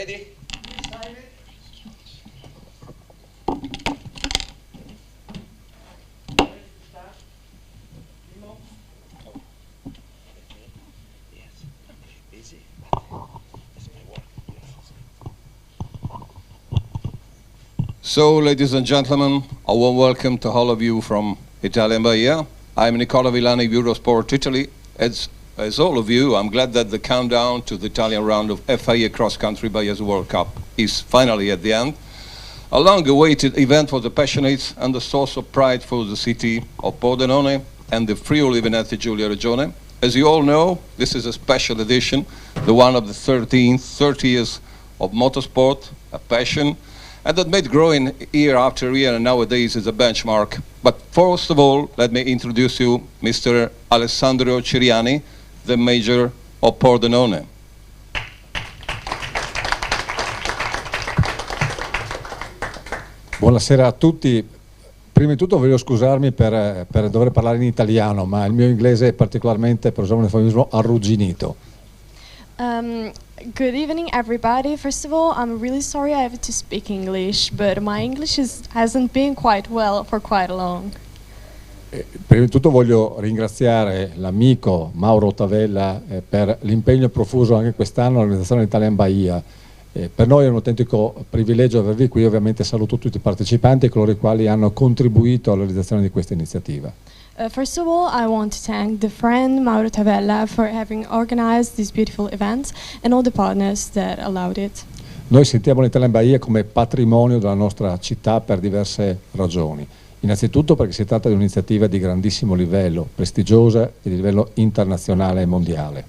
Ready? So, ladies and gentlemen, a warm welcome to all of you from Italian Bahia. I'm Nicola Villani, Eurosport Italy. As all of you, I'm glad that the countdown to the Italian round of FIA Cross Country Bahia's World Cup is finally at the end. A long-awaited event for the passionates and a source of pride for the city of Pordenone and the Friuli Venezia Giulia regione. As you all know, this is a special edition, the one of the 30 years of motorsport, a passion, and that made growing year after year and nowadays is a benchmark. But first of all, let me introduce you Mr. Alessandro Ciriani, the Major of Pordenone. Buonasera a tutti. Prima di tutto voglio scusarmi per dover parlare in italiano, ma il mio inglese è particolarmente, per usare un eufemismo, arrugginito. Good evening, everybody. First of all, I'm really sorry I have to speak English, but my English hasn't been quite well for quite long. Prima di tutto voglio ringraziare l'amico Mauro Tavella per l'impegno profuso anche quest'anno all'organizzazione dell'Italian Bahia. Per noi è un autentico privilegio avervi qui, ovviamente saluto tutti i partecipanti e coloro i quali hanno contribuito all'organizzazione di questa iniziativa. First of all, I want to thank the friend Mauro Tavella for having organized this beautiful event and all the partners that allowed it. Noi sentiamo l'Italian Bahia come patrimonio della nostra città per diverse ragioni. Innanzitutto perché si tratta di un'iniziativa di grandissimo livello, prestigiosa e di livello internazionale e mondiale.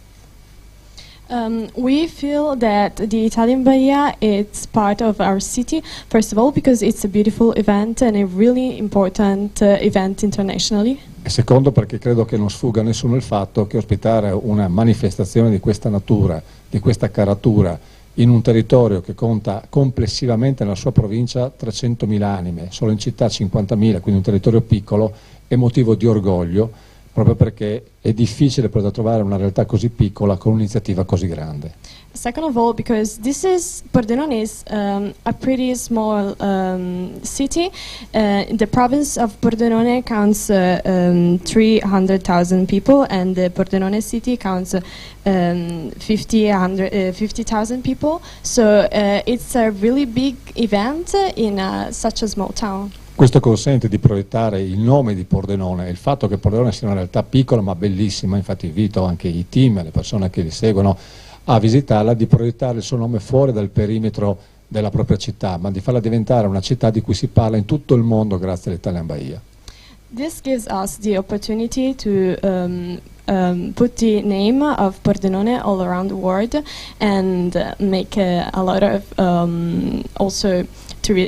We feel that the Italian Bahia is part of our city, first of all because it's a beautiful event and a really important event internationally. E secondo perché credo che non sfugga a nessuno il fatto che ospitare una manifestazione di questa natura, di questa caratura, in un territorio che conta complessivamente nella sua provincia 300.000 anime, solo in città 50.000, quindi un territorio piccolo, è motivo di orgoglio, proprio perché è difficile poter trovare una realtà così piccola con un'iniziativa così grande. Second of all, because Pordenone is a pretty small city. The province of Pordenone counts 300,000 people, and the Pordenone city counts 50,000 people. So it's a really big event in such a small town. Questo consente di proiettare il nome di Pordenone e il fatto che Pordenone sia una realtà piccola ma bellissima, infatti invito anche i team e le persone che li seguono a visitarla, di proiettare il suo nome fuori dal perimetro della propria città, ma di farla diventare una città di cui si parla in tutto il mondo grazie all'Italian Bahia. This gives us the opportunity to put the name of Pordenone all around the world and make a lot of also to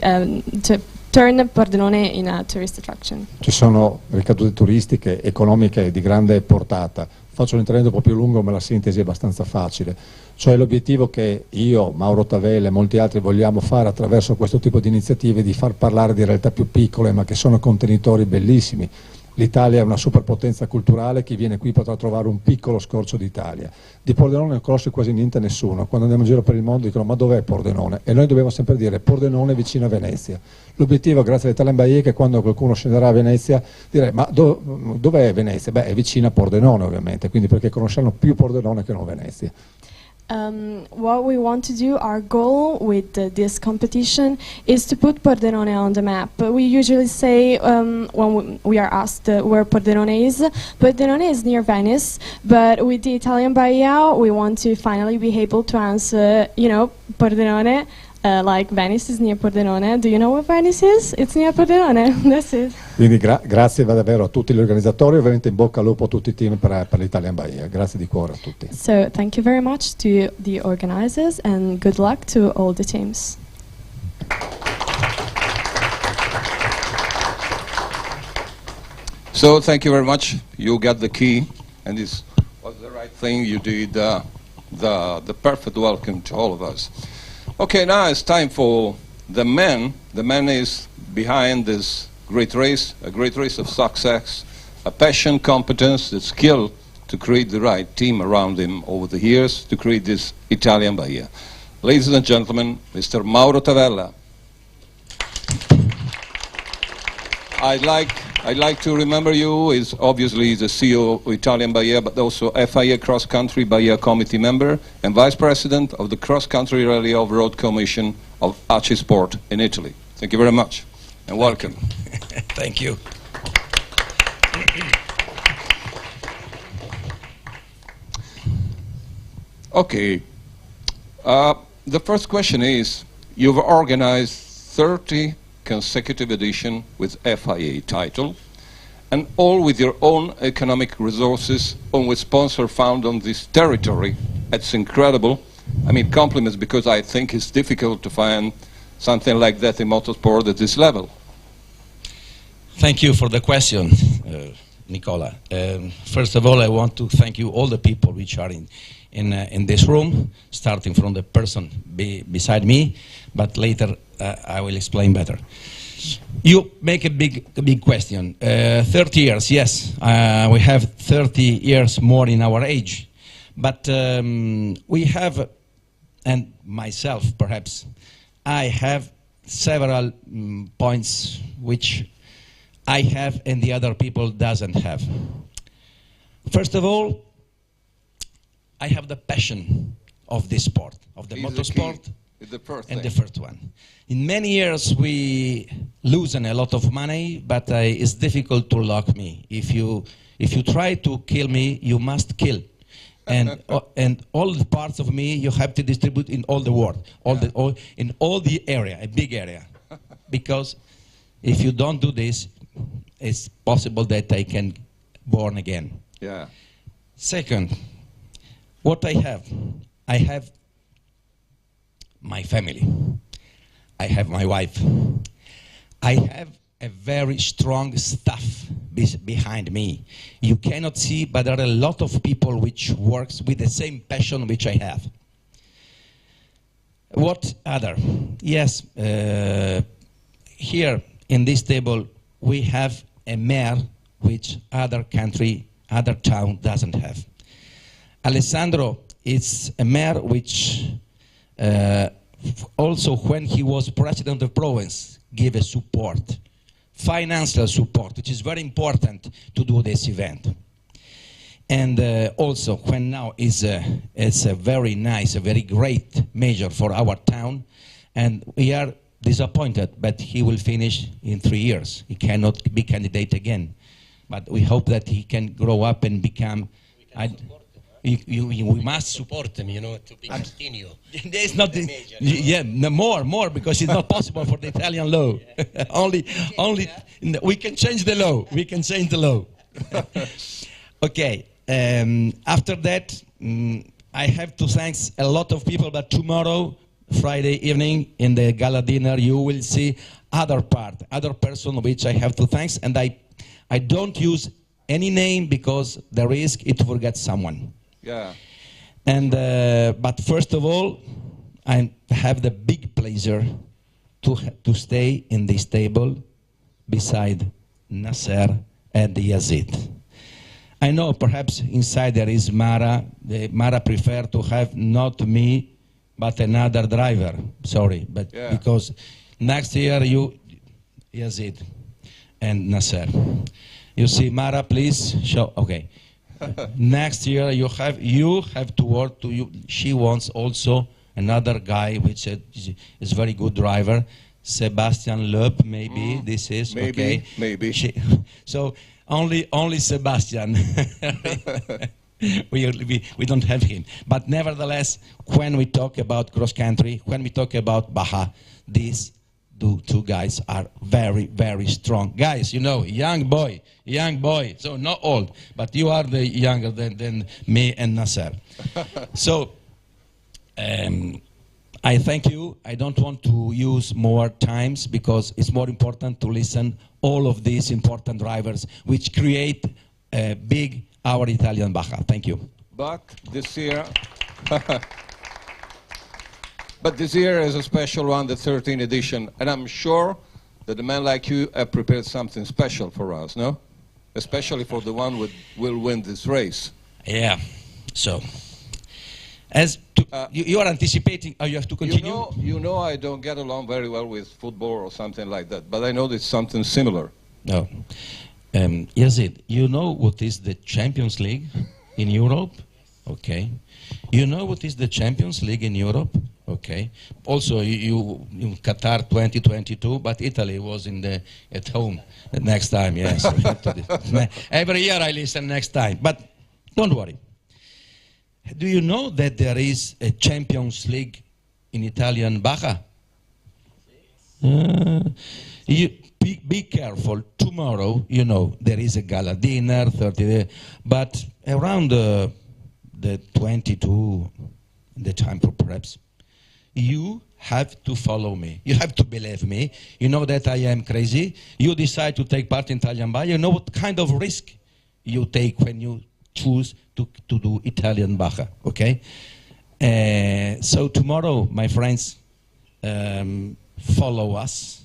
turn Pordenone in a tourist attraction. Ci sono ricadute turistiche, economiche di grande portata. Faccio un intervento un po' più lungo, ma la sintesi è abbastanza facile. Cioè l'obiettivo che io, Mauro Tavella e molti altri vogliamo fare attraverso questo tipo di iniziative è di far parlare di realtà più piccole, ma che sono contenitori bellissimi. L'Italia è una superpotenza culturale, chi viene qui potrà trovare un piccolo scorcio d'Italia. Di Pordenone non conosce quasi niente nessuno, quando andiamo in giro per il mondo dicono ma dov'è Pordenone? E noi dobbiamo sempre dire Pordenone vicino a Venezia. L'obiettivo grazie all'Italian Bahia è che quando qualcuno scenderà a Venezia dirà ma dov'è Venezia? Beh, è vicino a Pordenone ovviamente, quindi perché conosceranno più Pordenone che non Venezia. What we want to do, our goal with this competition is to put Pordenone on the map. We usually say when we are asked where Pordenone is near Venice, but with the Italian Bahia we want to finally be able to answer, Pordenone, like Venice is near Pordenone. Do you know where Venice is? It's near Pordenone, that's it. Quindi grazie davvero a tutti gli organizzatori, ovviamente in bocca al lupo a tutti i team per l'Italian Bahia. Grazie di cuore a tutti. So thank you very much to the organizers and good luck to all the teams. So thank you very much. You got the key, and this was the right thing. You did the perfect welcome to all of us. Okay, now it's time for the man. The man is behind this great race, a great race of success, a passion, competence, the skill to create the right team around him over the years to create this Italian Bahia. Ladies and gentlemen, Mr. Mauro Tavella. I'd like to remember you is obviously the CEO of Italian Baja, but also FIA Cross Country Baja Committee member and Vice President of the Cross Country Rally Off-Road Commission of ACI Sport in Italy. Thank you very much and welcome. Thank you. Okay. The first question is, you've organized 30 consecutive edition with FIA title, and all with your own economic resources, and with sponsor found on this territory. It's incredible. I mean, compliments, because I think it's difficult to find something like that in motorsport at this level. Thank you for the question, Nicola. First of all, I want to thank you, all the people which are in this room, starting from the person beside me, but later I will explain better. You make a big question. 30 years, yes, we have 30 years more in our age, but we have, and myself perhaps, I have several points which I have and the other people doesn't have. First of all, I have the passion of this sport, of the motorsport, and the first one. In many years we lose a lot of money, but it's difficult to lock me. If you try to kill me, you must kill. And all the parts of me you have to distribute in all the world, in all the area, a big area. Because if you don't do this, it's possible that I can born again. Yeah. Second, what I have my family. I have my wife. I have a very strong staff behind me. You cannot see, but there are a lot of people which works with the same passion which I have. What other? Yes, here in this table we have a mayor which other country, other town doesn't have. Alessandro is a mayor which also when he was president of province gave a support, financial support, which is very important to do this event. And also when now it's a very nice, a very great major for our town, and we are disappointed, but he will finish in 3 years. He cannot be candidate again. But we hope that he can grow up and become... We must support him, you know, to be continue. There's not more, because it's not possible for the Italian law. only we can change the law. We can change the law. Okay. After that, I have to thank a lot of people. But tomorrow, Friday evening, in the gala dinner, you will see other person which I have to thank, and I don't use any name because the risk is to forget someone. Yeah. And but first of all, I have the big pleasure to stay in this table beside Nasser and Yazid. I know perhaps inside there is Mara. Mara prefer to have not me, but another driver. Sorry, but because next year Yazid and Nasser. You see, Mara, please show. Okay. Next year you have to work to you. She wants also another guy which is very good driver, Sebastian Loeb. Maybe this is okay. Maybe. So only Sebastian. we don't have him. But nevertheless, when we talk about cross country, when we talk about Baja, these two guys are very, very strong guys. You know, young boy, so not old, but you are the younger than me and Nasser. So I thank you. I don't want to use more times because it's more important to listen all of these important drivers which create a big our Italian Baja. Thank you. But this year But this year is a special one, the 13th edition, and I'm sure that a man like you have prepared something special for us, no? Especially for the one who will win this race. Yeah, so You are anticipating, you have to continue? You know I don't get along very well with football or something like that, but I know it's something similar. No. Yazid, you know what is the Champions League in Europe? Okay. You know what is the Champions League in Europe? Okay. Also, you in Qatar 2022, but Italy was at home the next time. Yes. Every year I listen next time, but don't worry. Do you know that there is a Champions League in Italian Baja? Be careful. Tomorrow, you know, there is a gala dinner, 30 but around the 22, the time for perhaps, you have to follow me. You have to believe me. You know that I am crazy. You decide to take part in Italian Baja. You know what kind of risk you take when you choose to do Italian Baja, okay? So tomorrow, my friends, follow us.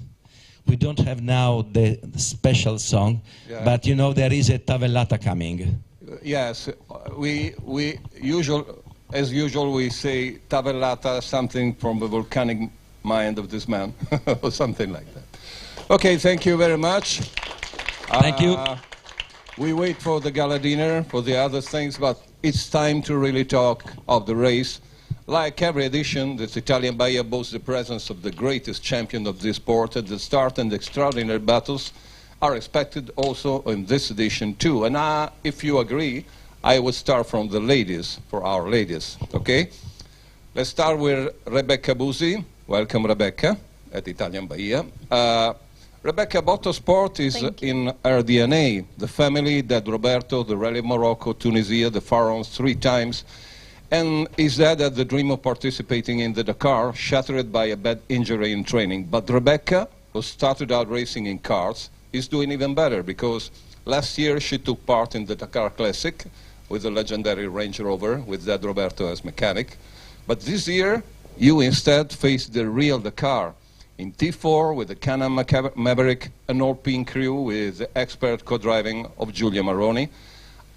We don't have now the special song, yeah. But you know there is a tavellata coming. Yes, as usual we say tavellata, something from the volcanic mind of this man, or something like that. Okay, thank you very much. Thank you. We wait for the gala dinner, for the other things, but it's time to really talk of the race. Like every edition, this Italian Baja boasts the presence of the greatest champion of this sport at the start, and extraordinary battles are expected also in this edition too. And if you agree, I would start from the ladies, for our ladies, okay? Let's start with Rebecca Busi. Welcome, Rebecca, at Italian Baja. Rebecca, motorsport is in her DNA. The family, Dad Roberto, the Rally of Morocco, Tunisia, the Pharaohs 3 times, and his dad had the dream of participating in the Dakar, shattered by a bad injury in training. But Rebecca, who started out racing in cars, is doing even better, because last year she took part in the Dakar Classic with the legendary Range Rover, with Dad Roberto as mechanic. But this year, you instead faced the real Dakar, in T4 with the Can-Am Maverick, an Alpine crew with the expert co-driving of Giulia Maroni,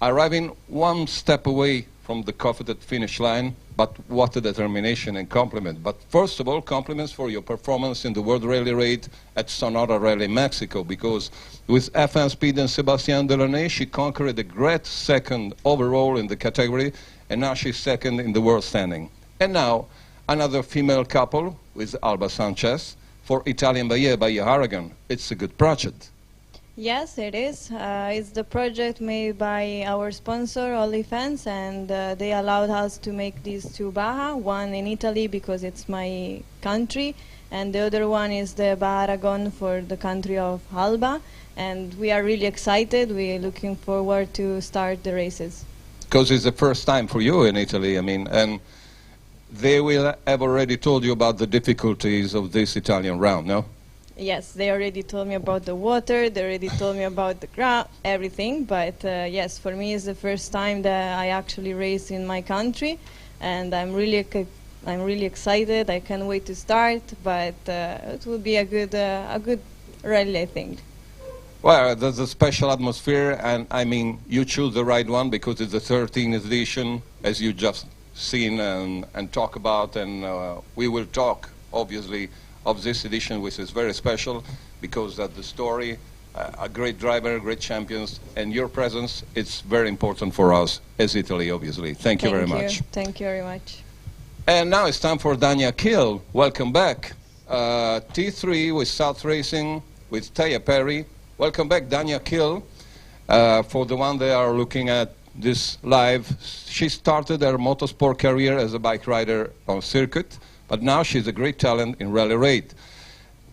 arriving one step away from the coveted finish line. But what a determination and compliment. But first of all, compliments for your performance in the World Rally Raid at Sonora Rally, Mexico, because with FM Speed and Sebastian Delaunay, she conquered a great second overall in the category, and now she's second in the world standing. And now, another female couple with Alba Sanchez for Italian Baja Aragon. It's a good project. Yes, it is. It's the project made by our sponsor, OnlyFans, and they allowed us to make these 2 Baja, one in Italy because it's my country, and the other one is the Baja Aragon for the country of Alba, and we are really excited. We're looking forward to start the races. Because it's the first time for you in Italy, I mean, and they will have already told you about the difficulties of this Italian round, no? Yes, they already told me about the water, they already told me about the ground, everything, but yes, for me it's the first time that I actually race in my country, and I'm really excited. I can't wait to start, but it will be a good rally, I think. Well, there's a special atmosphere, and I mean, you choose the right one because it's the 13th edition, as you just seen and talk about, and we will talk, obviously, of this edition, which is very special because of the story, a great driver, great champions, and your presence, it's very important for us as Italy, obviously. Thank you very much. Thank you very much. And now it's time for Dania Kill. Welcome back. T3 with South Racing, with Taya Perry. Welcome back, Dania Kill. For the one that are looking at this live, she started her motorsport career as a bike rider on circuit, but now she's a great talent in rally raid.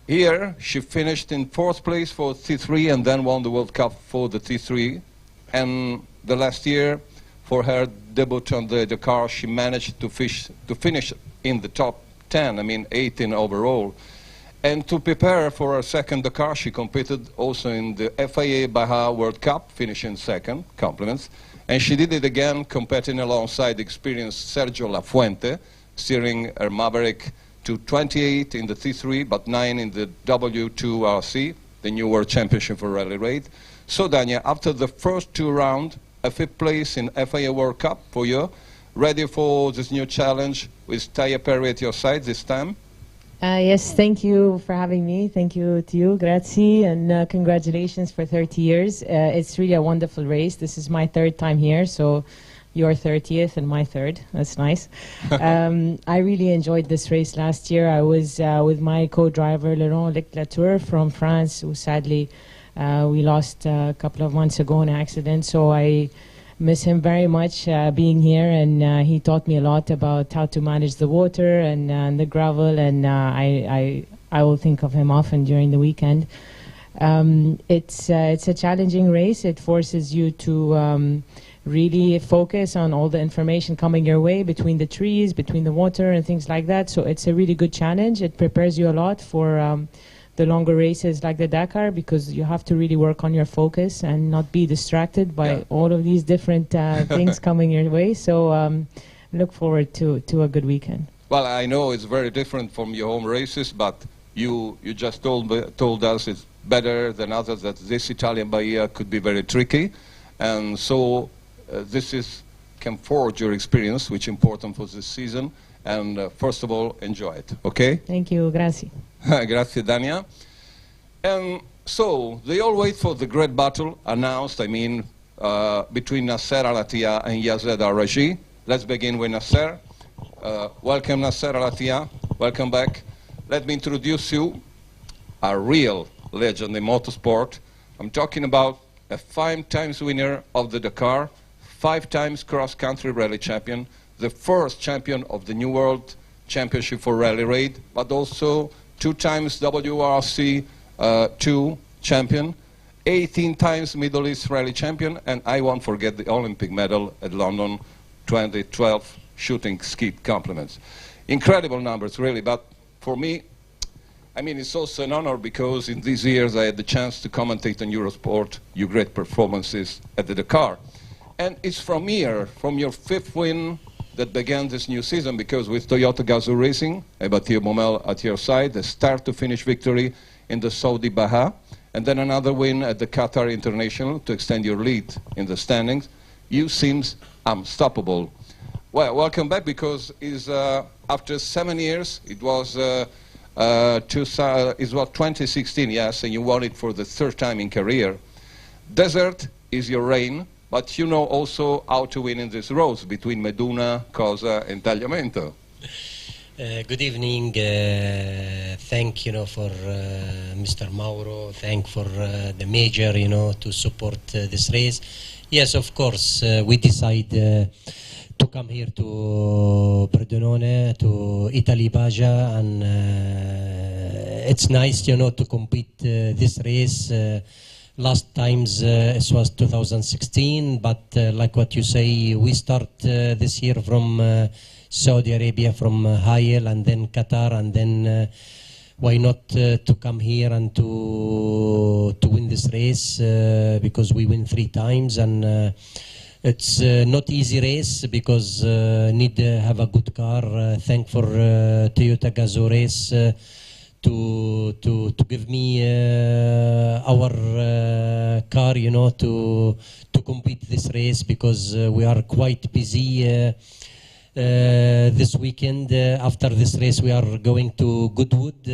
Here, she finished in 4th place for T3 and then won the World Cup for the T3. And the last year, for her debut on the Dakar, she managed to finish in the top 10, I mean 18 overall. And to prepare for her second Dakar, she competed also in the FIA Baja World Cup, finishing second, compliments. And she did it again, competing alongside experienced Sergio Lafuente, steering her Maverick to 28 in the T3, but 9 in the W2RC, the new World Championship for Rally Raid. So, Dania, after the first 2 rounds, a 5th place in FIA World Cup for you, ready for this new challenge with Taya Perry at your side this time? Yes, thank you for having me. Thank you to you, grazie, and congratulations for 30 years. It's really a wonderful race. This is my third time here, so your 30th and my third. That's nice. I really enjoyed this race last year. I was with my co-driver, Laurent Leclatour from France, who sadly we lost a couple of months ago in an accident, so I miss him very much being here, and he taught me a lot about how to manage the water and the gravel, and I will think of him often during the weekend. It's a challenging race. It forces you to really focus on all the information coming your way between the trees, between the water and things like that, so it's a really good challenge. It prepares you a lot for the longer races like the Dakar, because you have to really work on your focus and not be distracted by all of these different things coming your way. So look forward to a good weekend. Well, I know it's very different from your home races, but you just told us it's better than others, that this Italian Bahia could be very tricky, and so this can forge your experience, which is important for this season. And first of all, enjoy it, okay? Thank you, grazie. Grazie, Dania. And so, they all wait for the great battle announced, between Nasser Al-Attiyah and Yazed Al-Raji. Let's begin with Nasser. Welcome, Nasser Al-Attiyah. Welcome back. Let me introduce you a real legend in motorsport. I'm talking about a 5 times winner of the Dakar, 5 times cross-country rally champion, the first champion of the New World Championship for Rally Raid, but also 2 times WRC 2 champion, 18 times Middle East Rally champion, and I won't forget the Olympic medal at London 2012 shooting skeet compliments. Incredible numbers, really, but for me, it's also an honor because in these years I had the chance to commentate on Eurosport, your great performances at the Dakar. And it's from here, from your 5th win, that began this new season, because with Toyota Gazoo Racing, Ebatir Momel at your side, a start-to-finish victory in the Saudi Baja, and then another win at the Qatar International to extend your lead in the standings. You seems unstoppable. Well, welcome back, because after 7 years, it was 2016, yes, and you won it for the 3rd time in career. Desert is your reign, but you know also how to win in this roads between Meduna, Cosa, and Tagliamento. Good evening. Thank for Mr. Mauro. Thank for the major, to support this race. Yes, of course, we decide to come here to Pordenone, to Italy Baja, and it's nice, to compete this race. Last times it was 2016, but like what you say, we start this year from Saudi Arabia, from Hayel, and then Qatar, and then why not to come here and to win this race, because we win 3 times, and it's not easy race, because need to have a good car. Thank for Toyota Gazoo Race to give me our car, to complete this race, because we are quite busy this weekend. After this race, we are going to Goodwood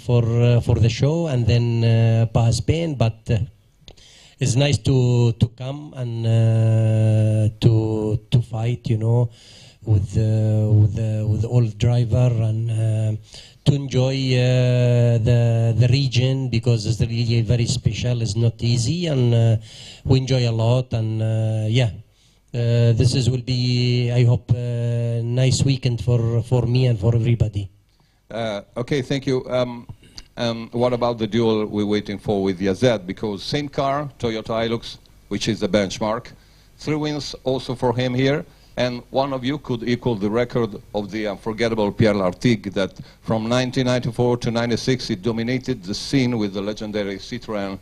for the show, and then Baja, Spain. But it's nice to come and to fight, with all driver, and to enjoy the region, because it's really very special. It's not easy, and we enjoy a lot. And this will be, I hope, a nice weekend for me and for everybody. Okay, thank you. What about the duel we're waiting for with Yazed? Because same car, Toyota Hilux, which is the benchmark. 3 wins also for him here. And one of you could equal the record of the unforgettable Pierre Lartigue, that from 1994 to 96 he dominated the scene with the legendary Citroën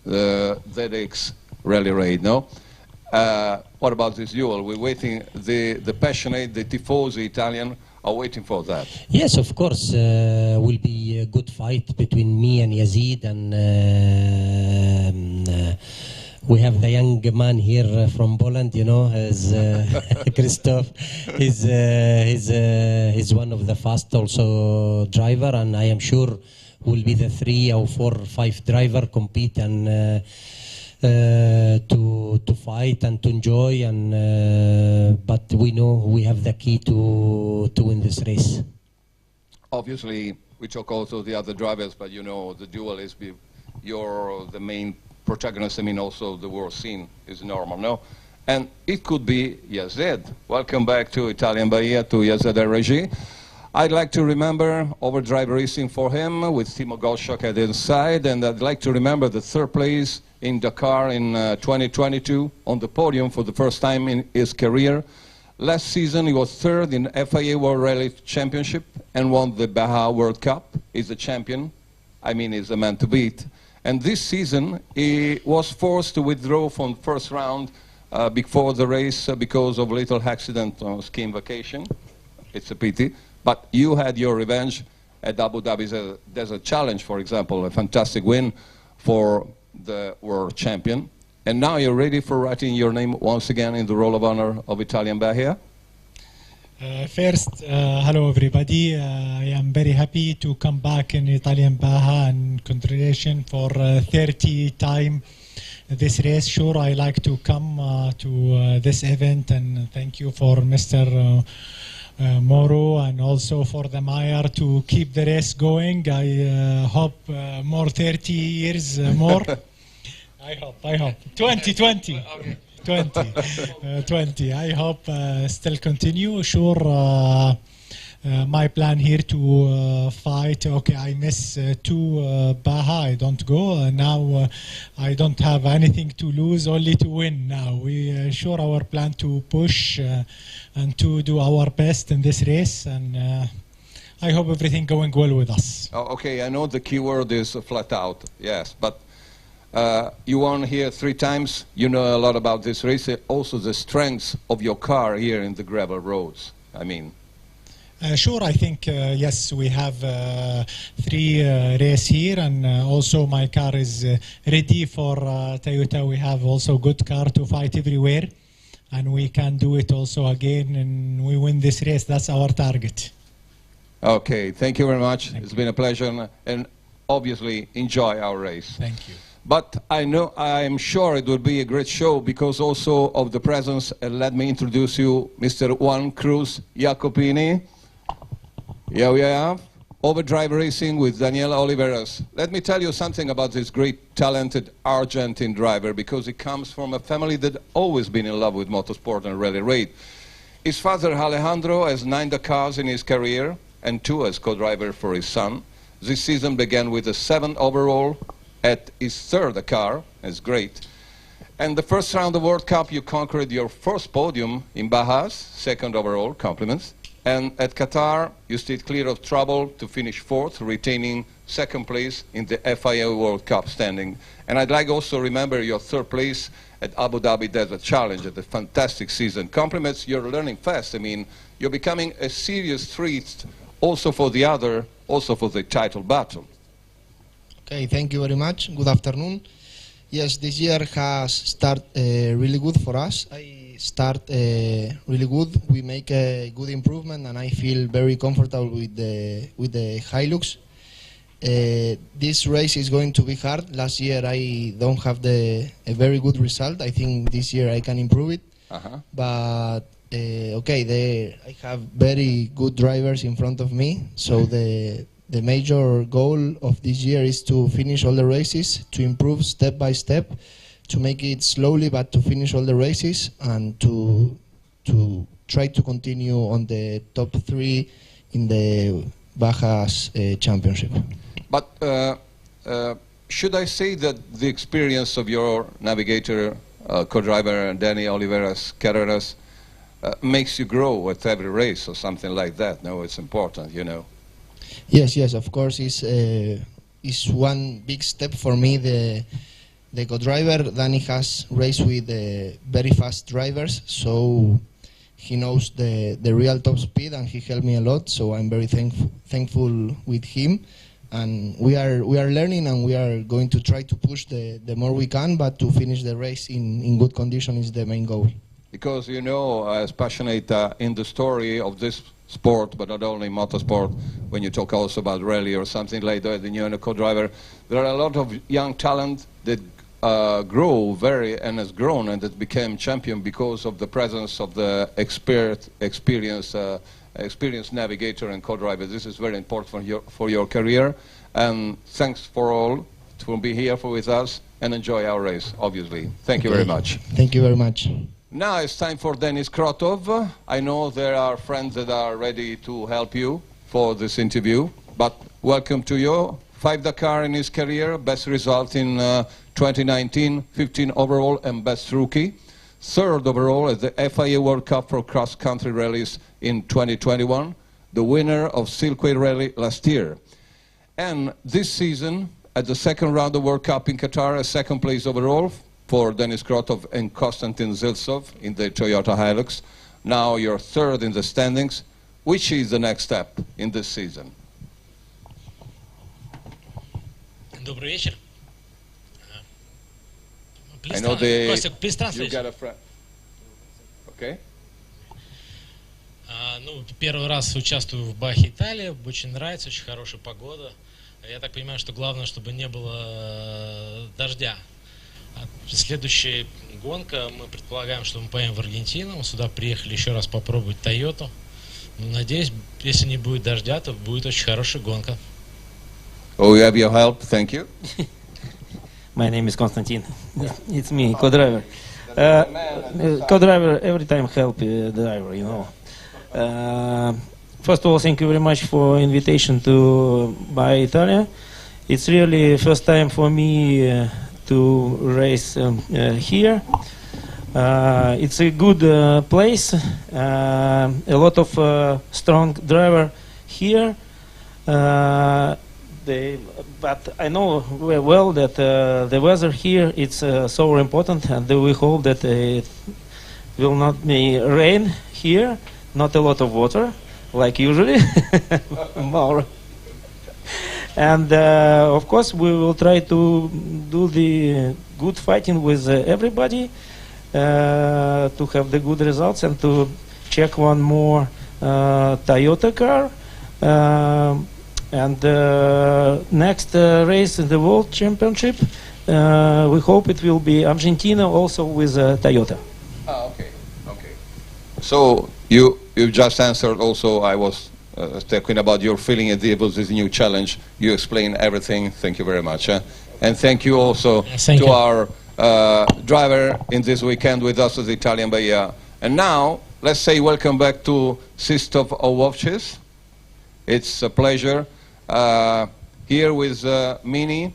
ZX Rally Raid, no? What about this duel? We're waiting, the passionate, the tifosi Italian are waiting for that. Yes, of course, will be a good fight between me and Yazid, and We have the young man here from Poland, as Christoph. He's one of the fast also driver, and I am sure will be the 3 or 4 or 5 driver compete and to fight and to enjoy. But we know we have the key to win this race. Obviously, we talk also the other drivers, but the duel is you're the main protagonist. I mean, also the world scene is normal, no? And it could be Yazed. Welcome back to Italian Bahia, to Yazed El-Regi. I'd like to remember overdrive racing for him with Timo Golshak at his side, and I'd like to remember the 3rd place in Dakar in 2022 on the podium for the first time in his career. Last season he was 3rd in FIA World Rally Championship and won the Baja World Cup. He's a champion. I mean, he's a man to beat. And this season, he was forced to withdraw from the first round before the race because of a little accident on skiing vacation. It's a pity. But you had your revenge at Abu Dhabi Desert Challenge, for example, a fantastic win for the world champion. And now you're ready for writing your name once again in the Roll of Honor of Italian Bahia? First, hello everybody. I am very happy to come back in Italian Baja, and congratulations for 30 time this race. Sure, I like to come to this event, and thank you for Mr. Moro and also for the Mayor to keep the race going. I hope more 30 years more. I hope 20. 20. I hope still continue. Sure, my plan here to fight. Okay, I miss 2 Baja. I don't go. Now I don't have anything to lose, only to win now. We sure our plan to push and to do our best in this race, and I hope everything going well with us. Oh, okay, I know the keyword is flat out, yes, but you won here 3 times. You know a lot about this race. Also the strengths of your car here in the gravel roads. I mean. Sure, I think yes, we have 3 race here, and also my car is ready for Toyota. We have also good car to fight everywhere, and we can do it also again, and we win this race. That's our target. Okay, thank you very much. It's been a pleasure, and obviously enjoy our race. Thank you. But I'm sure it will be a great show because also of the presence, let me introduce you, Mr. Juan Cruz Jacopini. Here we have Overdrive Racing with Daniel Oliveras. Let me tell you something about this great, talented Argentine driver, because he comes from a family that always been in love with motorsport and rally raid. His father, Alejandro, has 9 Dakars in his career and 2 as co-driver for his son. This season began with a 7th overall at his 3rd Dakar. That's great. And the first round of the World Cup, you conquered your first podium in Bajas, 2nd overall, compliments. And at Qatar, you stayed clear of trouble to finish 4th, retaining 2nd place in the FIA World Cup standing. And I'd like also remember your 3rd place at Abu Dhabi Desert Challenge, at a fantastic season. Compliments, you're learning fast. I mean, you're becoming a serious threat also for the other, also for the title battle. Okay, thank you very much. Good afternoon. Yes, this year has started really good for us. I start really good. We make a good improvement, and I feel very comfortable with the Hilux. This race is going to be hard. Last year I don't have a very good result. I think this year I can improve it. But okay, I have very good drivers in front of me. So the major goal of this year is to finish all the races, to improve step by step, to make it slowly, but to finish all the races, and to try to continue on the top 3 in the Baja's championship. But should I say that the experience of your navigator, co-driver Danny Oliveras Carreras, makes you grow with every race or something like that? No, it's important, you know. Yes, of course, it's one big step for me. The co-driver, Danny has raced with very fast drivers, so he knows the real top speed, and he helped me a lot, so I'm very thankful with him. and we are learning, and we are going to try to push the more we can, but to finish the race in good condition is the main goal. Because you know, as passionate in the story of this sport, but not only motorsport, when you talk also about rally or something like that, and you're a co-driver, there are a lot of young talent that grow and has grown and that became champion because of the presence of the experienced navigator and co-driver. This is very important for your career, and thanks for all to be here with us and enjoy our race, obviously. Thank you very much. Thank you very much. Now it's time for Denis Krotov. I know there are friends that are ready to help you for this interview, but welcome to you. 5 Dakar in his career, best result in 2019, 15 overall and best rookie. 3rd overall at the FIA World Cup for cross-country rallies in 2021, the winner of Silkway Rally last year. And this season, at the 2nd round of World Cup in Qatar, a 2nd place overall for Denis Krotov and Konstantin Ziltsov in the Toyota Hilux. Now you're 3rd in the standings. Which is the next step in this season? Добрый вечер. I know please translate. You got a friend. Okay. Ну, первый раз участвую в Бахе, Италия. Очень нравится, очень хорошая погода. Я так понимаю, что главное, чтобы не было дождя. Следующая гонка, мы предполагаем, что мы поедем в Аргентину. Мы сюда приехали еще раз попробовать Тойоту. Надеюсь, если не будет дождя, то будет очень хорошая гонка. Oh, you have your help. Thank you. My name is Konstantin. It's me, co-driver. Co-driver every time help the driver, you know. First of all, thank you very much for invitation to Baja, Italia. It's really first time for me to race here. It's a good place. A lot of strong driver here. But I know very well that the weather here it's so important, and we hope that it will not be rain here, not a lot of water, like usually. More. And of course we will try to do the good fighting with everybody to have the good results and to check one more Toyota car. And next race in the World Championship, we hope it will be Argentina, also with Toyota. Ah, okay, okay. So you just answered also, I was talking about your feeling at this new challenge. You explained everything. Thank you very much. And thank you also to our driver in this weekend with us at the Italian Baja. And now, let's say welcome back to Krzysztof Owowczyk. It's a pleasure. Here with Mini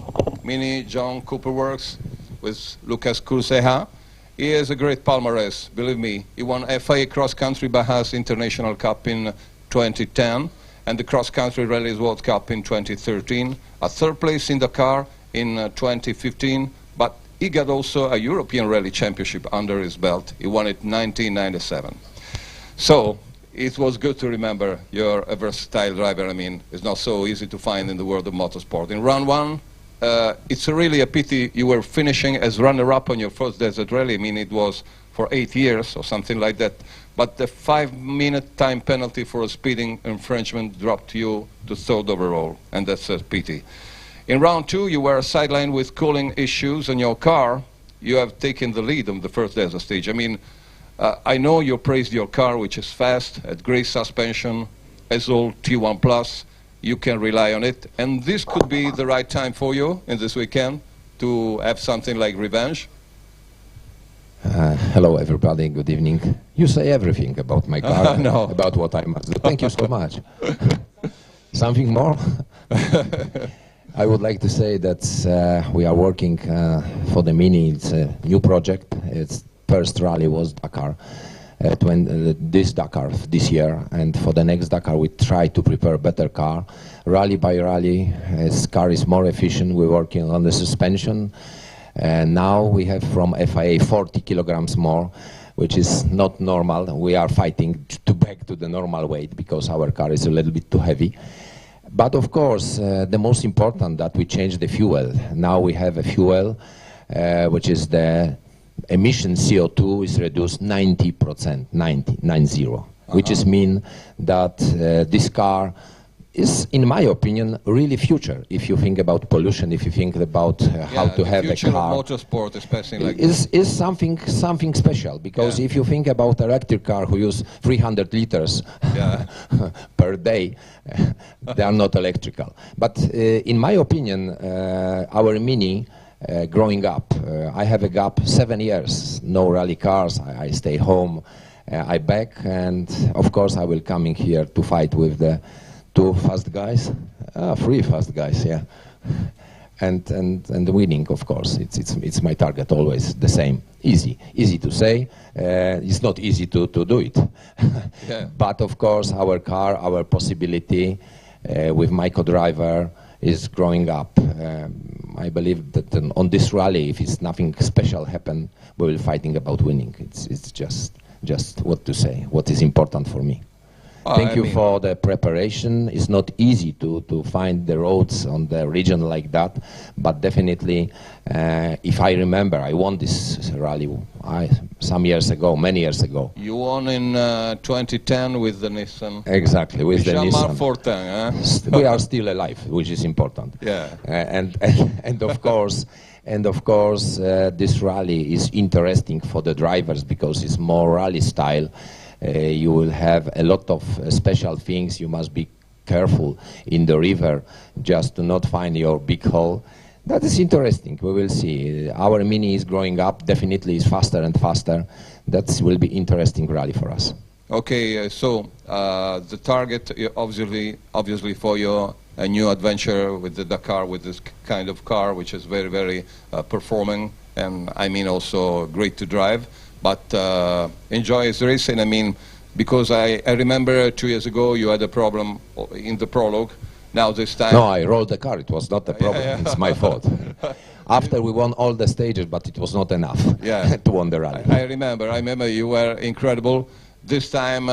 John Cooper Works, with Lucas Curseja. He has a great palmarès, believe me. He won FIA Cross Country Bajas International Cup in 2010 and the Cross Country Rallies World Cup in 2013, a 3rd place in Dakar in 2015, but he got also a European Rally Championship under his belt. He won it in 1997. So it was good to remember you're a versatile driver. I mean, it's not so easy to find in the world of motorsport. In round 1, it's really a pity you were finishing as runner-up on your first desert rally. I mean, it was for 8 years or something like that. But the 5-minute time penalty for a speeding infringement dropped you to 3rd overall, and that's a pity. In round 2, you were sidelined with cooling issues on your car. You have taken the lead on the first desert stage. I mean, I know you praised your car, which is fast, had great suspension, as old T1 Plus. You can rely on it. And this could be the right time for you in this weekend to have something like revenge. Hello, everybody. Good evening. You say everything about my car, no. about what I must do. Thank you so much. Something more? I would like to say that we are working for the Mini. It's a new project. Its first rally was Dakar, this Dakar this year, and for the next Dakar we try to prepare a better car. Rally by rally, its car is more efficient. We're working on the suspension, and now we have from FIA 40 kilograms more, which is not normal. We are fighting to back to the normal weight because our car is a little bit too heavy. But of course, the most important that we change the fuel. Now we have a fuel which is the emission CO2 is reduced 90%, 90, which is mean that this car is, in my opinion, really future. If you think about pollution, if you think about how to have a car, future of motorsport, especially like is something special. Because if you think about electric car who use 300 liters per day, they are not electrical. But in my opinion, our Mini. Growing up, I have a gap 7 years, no rally cars, I stay home, I back, and of course I will come in here to fight with the 2 fast guys, 3 fast guys, yeah, and winning, of course, it's my target, always the same, easy to say, it's not easy to do it, but of course our car, our possibility with my co-driver is growing up. I believe that on this rally, if it's nothing special happen, we will fighting about winning. It's just what to say, what is important for me. Thank you for the preparation. It's not easy to find the roads on the region like that, but definitely, if I remember, I won this rally some years ago, many years ago. You won in 2010 with the Nissan. Exactly, with the Nissan. Jean-Marc Fortin, We are still alive, which is important. Yeah. And of course, this rally is interesting for the drivers because it's more rally style. You will have a lot of special things. You must be careful in the river just to not find your big hole. That is interesting. We will see. Our Mini is growing up. Definitely is faster and faster. That will be interesting rally for us. Okay, so the target obviously for your new adventure with the Dakar, with this kind of car, which is very, very performing, and I mean also great to drive. But enjoy his racing. I mean, because I remember 2 years ago you had a problem in the prologue. Now this time... No, I rolled the car. It was not a problem. It's my fault. After we won all the stages, but it was not enough to win the rally. I remember you were incredible. This time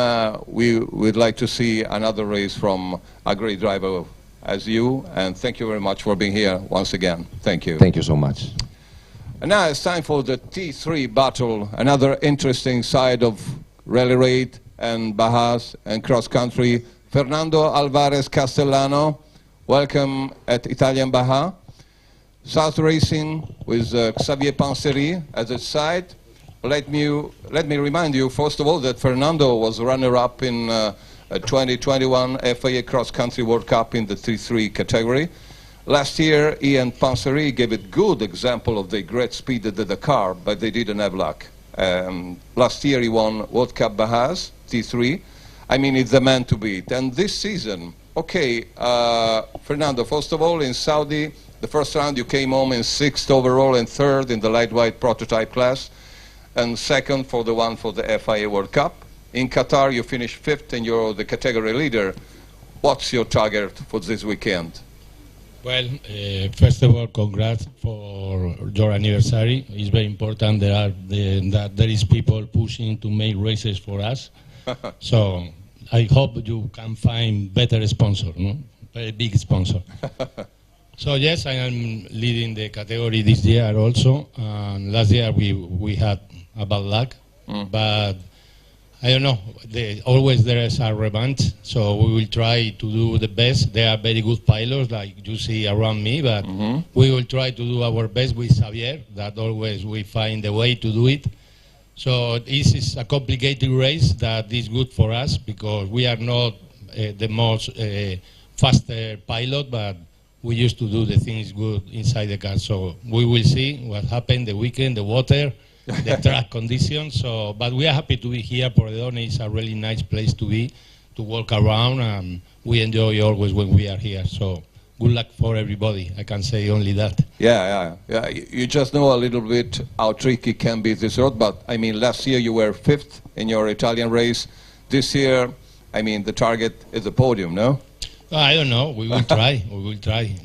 we would like to see another race from a great driver as you. And thank you very much for being here once again. Thank you. Thank you so much. And now it's time for the T3 battle, another interesting side of rally raid and Bajas and cross country. Fernando Alvarez Castellano, welcome at Italian Baja. South Racing with Xavier Panseri at its side. Let me remind you, first of all, that Fernando was runner-up in 2021 FIA Cross Country World Cup in the T3 category. Last year, he and Panseri gave a good example of the great speed at the Dakar, but they didn't have luck. Last year, he won World Cup Bajas, T3. I mean, it's the man to beat. And this season, okay, Fernando, first of all, in Saudi, the first round you came home in 6th overall and 3rd in the lightweight prototype class, and 2nd for the FIA World Cup. In Qatar, you finished 5th and you're the category leader. What's your target for this weekend? Well, first of all, congrats for your anniversary. It's very important that there is people pushing to make races for us. So I hope you can find better sponsor, no? Very big sponsor. So yes, I am leading the category this year also. Last year we had a bad luck, but I don't know. Always there is a revanche, so we will try to do the best. They are very good pilots, like you see around me, but we will try to do our best with Xavier. That always we find a way to do it. So this is a complicated race that is good for us because we are not the most faster pilot, but we used to do the things good inside the car. So we will see what happened the weekend, the water, the track conditions. So, but we are happy to be here. Pordenone is a really nice place to be, to walk around, and we enjoy always when we are here. So good luck for everybody. I can say only that. Yeah. You just know a little bit how tricky can be this road, but I mean, last year you were 5th in your Italian race. This year, I mean, the target is the podium, no? I don't know. We will try. We will try.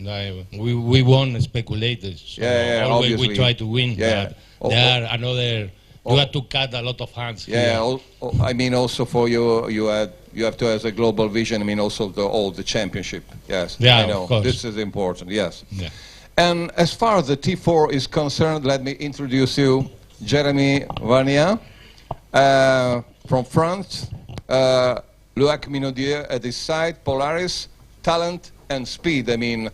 We won speculators. So always obviously. We try to win. Yeah. But there are another. You have to cut a lot of hands. Yeah. I mean, also for you had You have to have a global vision. I mean, also all the championship. Yes, Yeah, I know. of course. This is important. Yes. Yeah. And as far as the T4 is concerned, let me introduce you Jeremy Varnia from France, Loac Minaudier at his side, Polaris, talent and speed. I mean,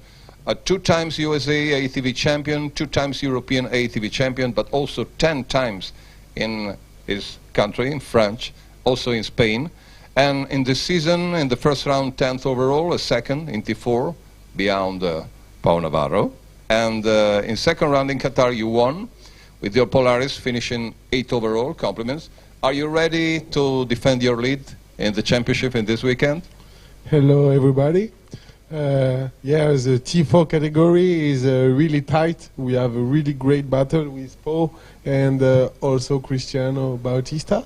a 2 times USA ATV champion, 2 times European ATV champion, but also 10 times in his country, in France, also in Spain. And in this season, in the first round, 10th overall, a second in T4, beyond Pau Navarro. And in second round in Qatar, you won with your Polaris, finishing 8th overall. Compliments. Are you ready to defend your lead in the championship in this weekend? Hello, everybody. Yeah, the T4 category is really tight. We have a really great battle with Pau and also Cristiano Bautista.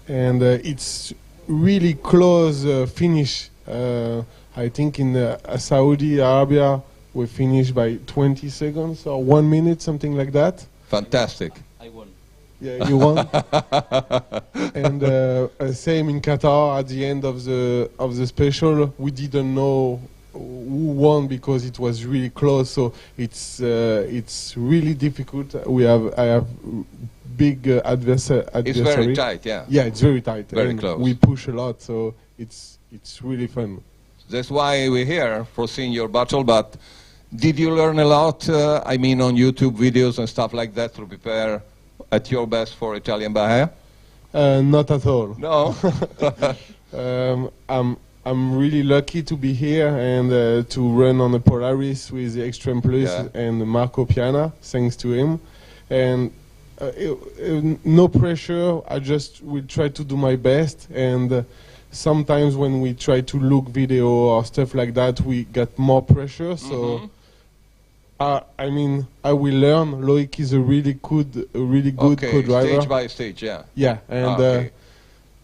And it's really close finish. I think in Saudi Arabia we finished by 20 seconds or 1 minute, something like that. Fantastic. I won. Yeah, you won. And same in Qatar at the end of the special. We didn't know who won because it was really close. So it's really difficult. I have big adversary. It's very tight, yeah. Yeah, it's very tight. Very and close. We push a lot, so it's really fun. That's why we're here, for seeing your battle. But did you learn a lot, I mean, on YouTube videos and stuff like that to prepare at your best for Italian Baja? Not at all. No? I'm really lucky to be here and to run on the Polaris with the Extreme Plus and Marco Piana, thanks to him. And no pressure, I just will try to do my best. And sometimes when we try to look video or stuff like that, we get more pressure. So, I mean, I will learn. Loic is a really good co-driver. Stage by stage, yeah. Yeah, and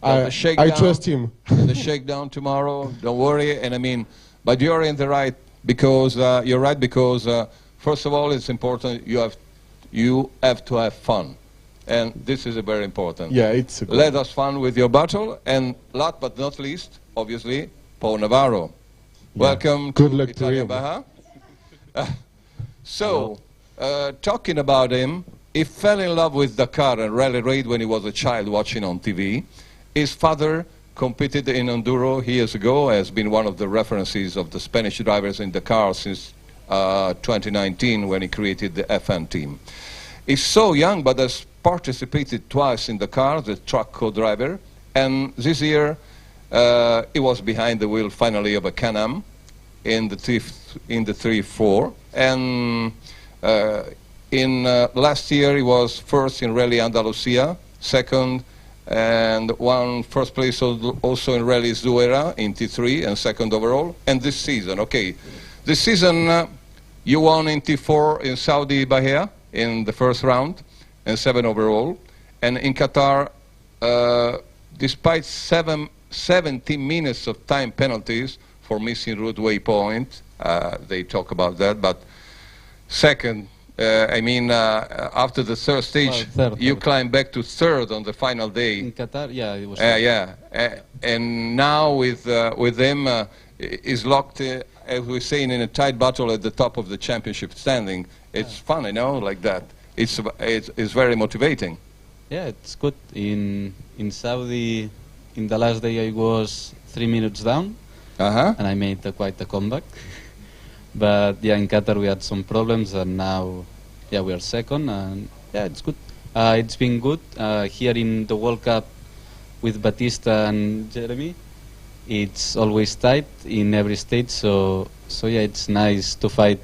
I trust him. The shakedown tomorrow, don't worry. And I mean, but you're in the right, because you're right, because first of all, it's important you have to have fun. And this is very important. Yeah, it's let us fun with your battle. And last but not least, obviously, Pau Navarro. Yeah. Welcome Good to luck Italian to him. Baja. So, talking about him, he fell in love with Dakar and rally raid when he was a child watching on TV. His father competed in enduro years ago, has been one of the references of the Spanish drivers in Dakar since 2019 when he created the FN team. He's so young, but has participated twice in Dakar, the truck co-driver, and this year he was behind the wheel finally of a Can-Am in the 3-4, and in last year he was first in Rally Andalusia, second and won first place also in Rally Zuera in T3 and second overall. And this season, this season you won in T4 in Saudi Bahia in the first round and 7 overall, and in Qatar, despite 70 minutes of time penalties for missing route waypoint, they talk about that, but second, I mean, after the third stage, you climbed back to third on the final day. In Qatar, yeah, it was. And now with him, is locked, as we're saying, in a tight battle at the top of the championship standing. It's fun, you know, like that. It's very motivating. Yeah, it's good. In Saudi, in the last day, I was 3 minutes down, and I made quite a comeback. But yeah, in Qatar we had some problems, and now, yeah, we are second, and yeah, it's good. It's been good here in the World Cup with Batista and Jeremy. It's always tight in every stage, so yeah, it's nice to fight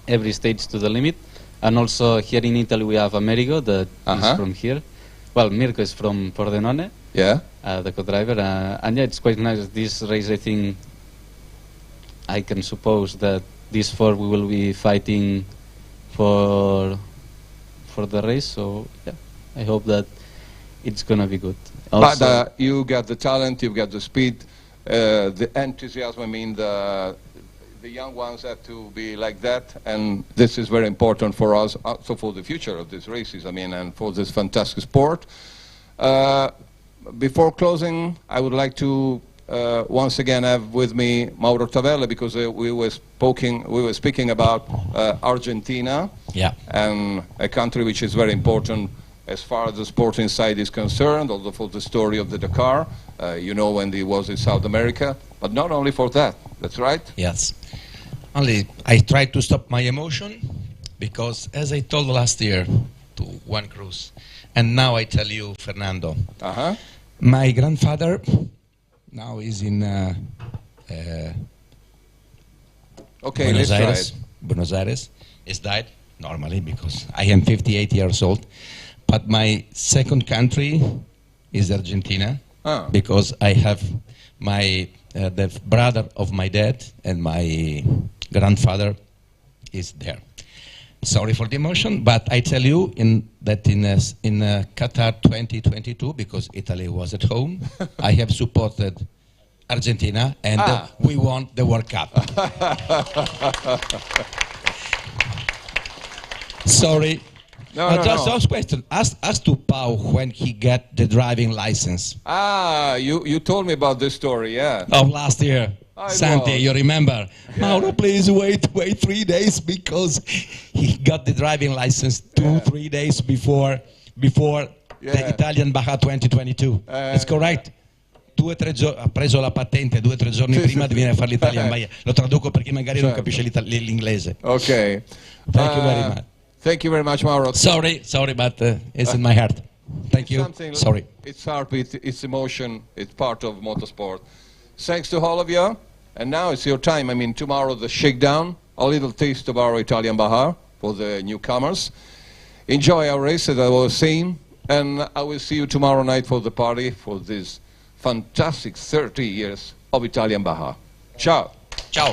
every stage to the limit. And also here in Italy we have Amerigo that is from here. Well, Mirko is from Pordenone. Yeah. The co-driver, and yeah, it's quite nice. This race, I think, I can suppose that these 4 we will be fighting for the race. So yeah, I hope that it's gonna be good. Also, but you got the talent, you've got the speed, the enthusiasm. I mean, the young ones have to be like that, and this is very important for us, also for the future of these races. I mean, and for this fantastic sport. before closing, I would like to once again have with me Mauro Tavella, because we were speaking about Argentina, and a country which is very important as far as the sporting side is concerned, also for the story of the Dakar, you know, when he was in South America, but not only for that. That's right? Yes. Only I tried to stop my emotion, because as I told last year to one cruise, and now I tell you, Fernando, my grandfather now is in Buenos Aires. Buenos Aires. He's died normally because I am 58 years old. But my second country is Argentina, because I have my the brother of my dad and my grandfather is there. Sorry for the emotion, but I tell you that in Qatar 2022, because Italy was at home, I have supported Argentina, and we won the World Cup. Sorry. Just question. Ask to Pau when he got the driving license. You told me about this story, yeah. Of last year. Santi, you remember? Yeah. Mauro, please wait 3 days, because he got the driving license 3 days before the Italian Baja 2022. It's correct? Ha preso la patente 2 o 3 giorni prima di venire a fare l'Italian Baja. Lo traduco per chi magari non capisce l'inglese. Okay. Thank you very much. Thank you very much, Mauro. Sorry, but it's in my heart. Thank you. Sorry. It's heartbeat, it's emotion, it's part of motorsport. Thanks to all of you. And now it's your time. I mean, tomorrow the shakedown, a little taste of our Italian Baja for the newcomers. Enjoy our race, as I was saying, and I will see you tomorrow night for the party for this fantastic 30 years of Italian Baja. Ciao. Ciao.